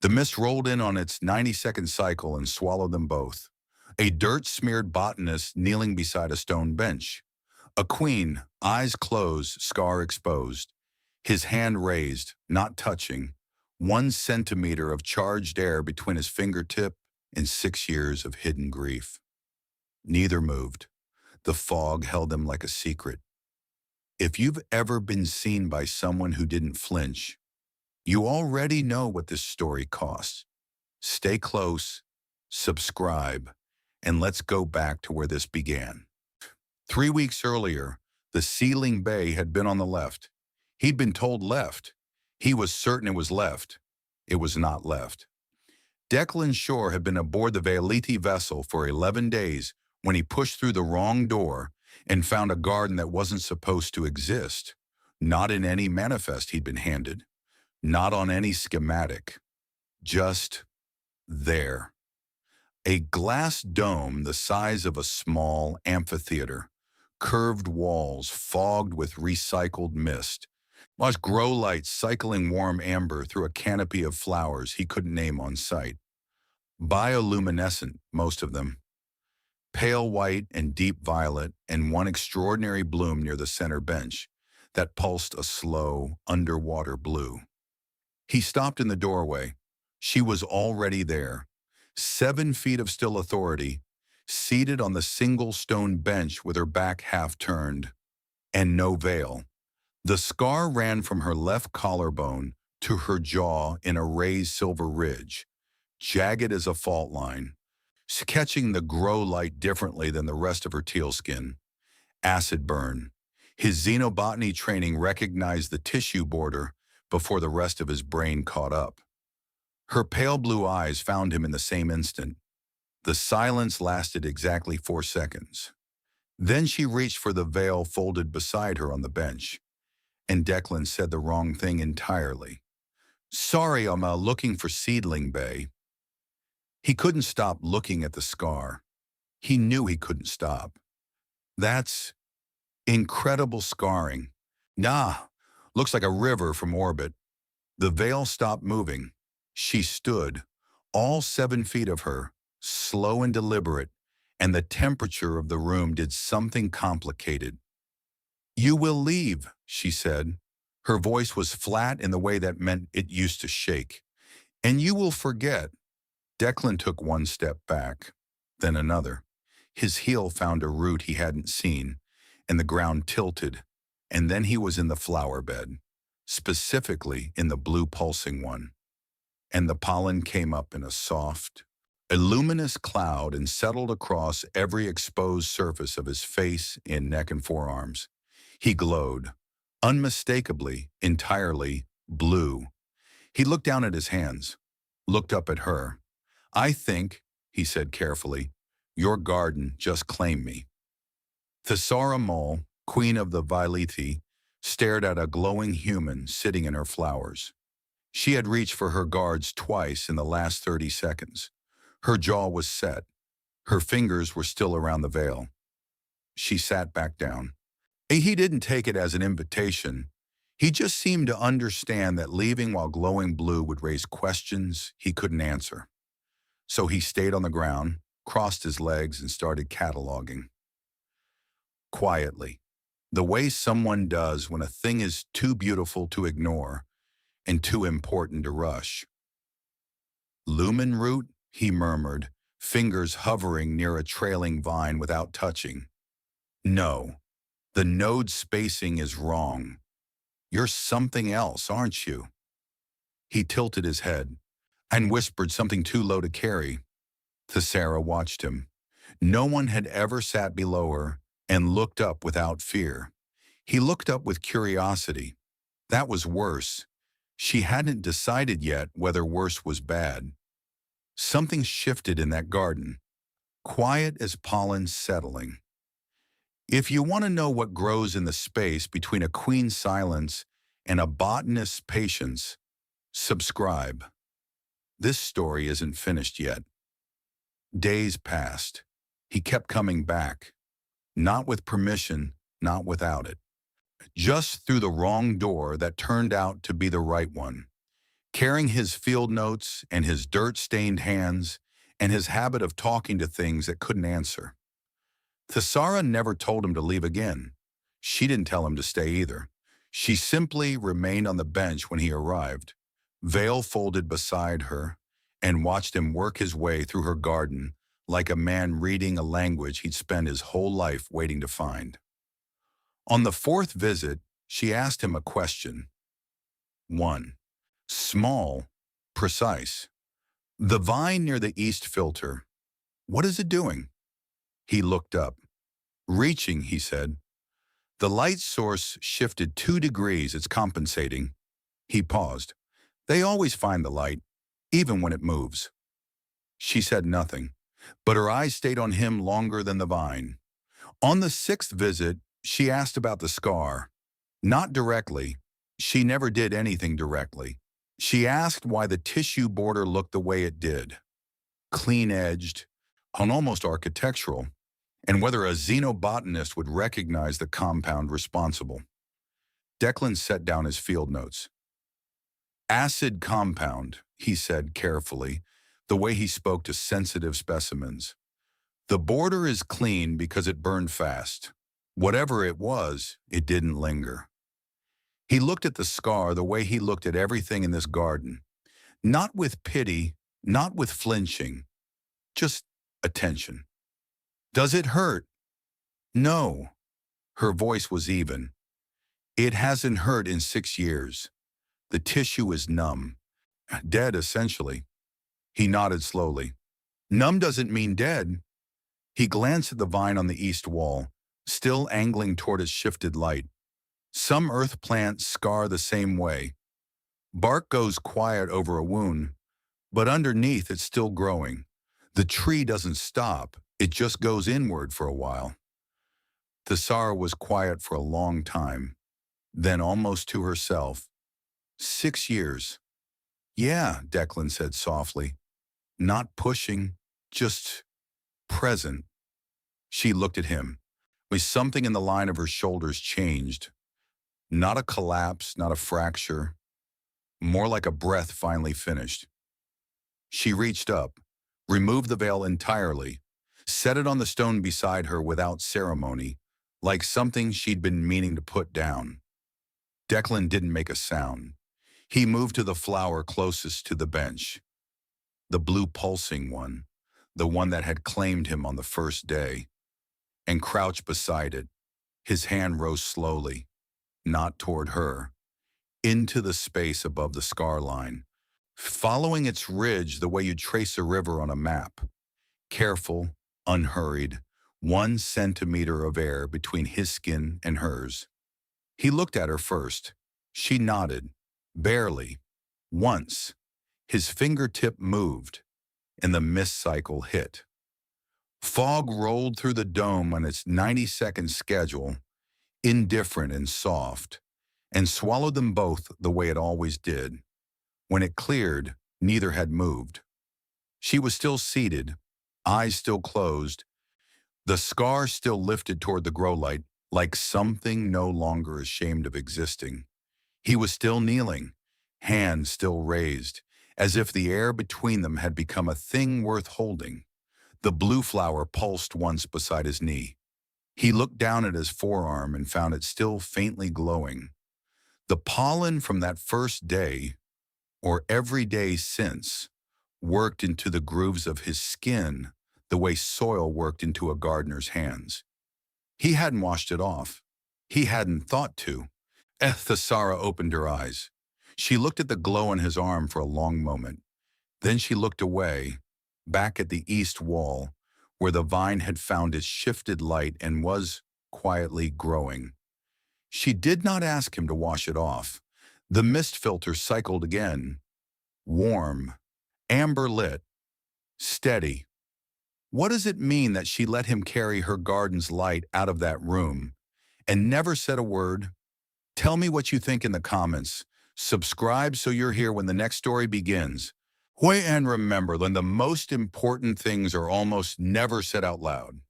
The mist rolled in on its 90-second cycle and swallowed them both. A dirt-smeared botanist kneeling beside a stone bench. A queen, eyes closed, scar exposed. His hand raised, not touching. 1 centimeter of charged air between his fingertip and 6 years of hidden grief. Neither moved. The fog held them like a secret. If you've ever been seen by someone who didn't flinch, you already know what this story costs. Stay close, subscribe, and let's go back to where this began. 3 weeks earlier, the ceiling bay had been on the left. He'd been told left. He was certain it was left. It was not left. Declan Shore had been aboard the Veliti vessel for 11 days when he pushed through the wrong door and found a garden that wasn't supposed to exist. Not in any manifest he'd been handed. Not on any schematic. Just there. A glass dome the size of a small amphitheater. Curved walls fogged with recycled mist. Watched grow lights cycling warm amber through a canopy of flowers he couldn't name on sight. Bioluminescent, most of them. Pale white and deep violet, and one extraordinary bloom near the center bench that pulsed a slow, underwater blue. He stopped in the doorway. She was already there. 7 feet of still authority, seated on the single stone bench with her back half turned, and no veil. The scar ran from her left collarbone to her jaw in a raised silver ridge, jagged as a fault line, sketching the grow light differently than the rest of her teal skin. Acid burn. His xenobotany training recognized the tissue border before the rest of his brain caught up. Her pale blue eyes found him in the same instant. The silence lasted exactly 4 seconds. Then she reached for the veil folded beside her on the bench, and Declan said the wrong thing entirely. "Sorry, I'm looking for Seedling Bay." He couldn't stop looking at the scar. He knew he couldn't stop. "That's incredible scarring." "Nah, looks like a river from orbit." The veil stopped moving. She stood, all 7 feet of her, slow and deliberate, and the temperature of the room did something complicated. "You will leave," she said. Her voice was flat in the way that meant it used to shake. "And you will forget." Declan took 1 step back, then another. His heel found a root he hadn't seen, and the ground tilted, and then he was in the flower bed, specifically in the blue pulsing one. And the pollen came up in a soft, a luminous cloud and settled across every exposed surface of his face and neck and forearms. He glowed, unmistakably, entirely blue. He looked down at his hands, looked up at her. "I think," he said carefully, "your garden just claimed me." Thesara Mole, queen of the Veliti, stared at a glowing human sitting in her flowers. She had reached for her guards twice in the last 30 seconds. Her jaw was set. Her fingers were still around the veil. She sat back down. He didn't take it as an invitation. He just seemed to understand that leaving while glowing blue would raise questions he couldn't answer. So he stayed on the ground, crossed his legs, and started cataloging. Quietly, the way someone does when a thing is too beautiful to ignore and too important to rush. "Lumen root," he murmured, fingers hovering near a trailing vine without touching. "No, the node spacing is wrong. You're something else, aren't you?" He tilted his head and whispered something too low to carry. Thesara watched him. No one had ever sat below her and looked up without fear. He looked up with curiosity. That was worse. She hadn't decided yet whether worse was bad. Something shifted in that garden, quiet as pollen settling. If you want to know what grows in the space between a queen's silence and a botanist's patience, subscribe. This story isn't finished yet. Days passed. He kept coming back. Not with permission, not without it. Just through the wrong door that turned out to be the right one. carrying his field notes and his dirt-stained hands and his habit of talking to things that couldn't answer. Thassara never told him to leave again. She didn't tell him to stay either. She simply remained on the bench when he arrived, veil folded beside her, and watched him work his way through her garden like a man reading a language he'd spent his whole life waiting to find. On the fourth visit, she asked him a question. One, small, precise. The vine near the east filter, what is it doing? He looked up. Reaching, he said. The light source shifted 2 degrees, it's compensating. He paused. They always find the light, even when it moves. She said nothing, but her eyes stayed on him longer than the vine. On the 6th visit, she asked about the scar. Not directly. She never did anything directly. She asked why the tissue border looked the way it did. Clean-edged, and almost architectural, and whether a xenobotanist would recognize the compound responsible. Declan set down his field notes. Acid compound, he said carefully, the way he spoke to sensitive specimens. The border is clean because it burned fast. Whatever it was, it didn't linger. He looked at the scar the way he looked at everything in this garden. Not with pity, not with flinching, just attention. Does it hurt? No. Her voice was even. It hasn't hurt in 6 years. The tissue is numb. Dead, essentially. He nodded slowly. Numb doesn't mean dead. He glanced at the vine on the east wall, still angling toward its shifted light. Some earth plants scar the same way. Bark goes quiet over a wound, but underneath it's still growing. The tree doesn't stop, it just goes inward for a while. Thassara was quiet for a long time, then almost to herself. 6 years. Yeah, Declan said softly. Not pushing, just present. She looked at him. Something in the line of her shoulders changed. Not a collapse, not a fracture. More like a breath finally finished. She reached up, removed the veil entirely, set it on the stone beside her without ceremony, like something she'd been meaning to put down. Declan didn't make a sound. He moved to the flower closest to the bench. The blue pulsing one, the one that had claimed him on the first day, and crouched beside it. His hand rose slowly, not toward her, into the space above the scar line, following its ridge the way you trace a river on a map. Careful, unhurried, 1 centimeter of air between his skin and hers. He looked at her first. She nodded, barely, once. His fingertip moved, and the mist cycle hit. Fog rolled through the dome on its 90-second schedule, indifferent and soft, and swallowed them both the way it always did. When it cleared, neither had moved. She was still seated, eyes still closed, the scar still lifted toward the grow light like something no longer ashamed of existing. He was still kneeling, hands still raised, as if the air between them had become a thing worth holding. The blue flower pulsed once beside his knee. He looked down at his forearm and found it still faintly glowing. The pollen from that first day, or every day since, worked into the grooves of his skin the way soil worked into a gardener's hands. He hadn't washed it off. He hadn't thought to. Thassara opened her eyes. She looked at the glow on his arm for a long moment. Then she looked away, back at the east wall, where the vine had found its shifted light and was quietly growing. She did not ask him to wash it off. The mist filter cycled again. Warm, amber-lit, steady. What does it mean that she let him carry her garden's light out of that room and never said a word? Tell me what you think in the comments. Subscribe so you're here when the next story begins. And remember, then the most important things are almost never said out loud.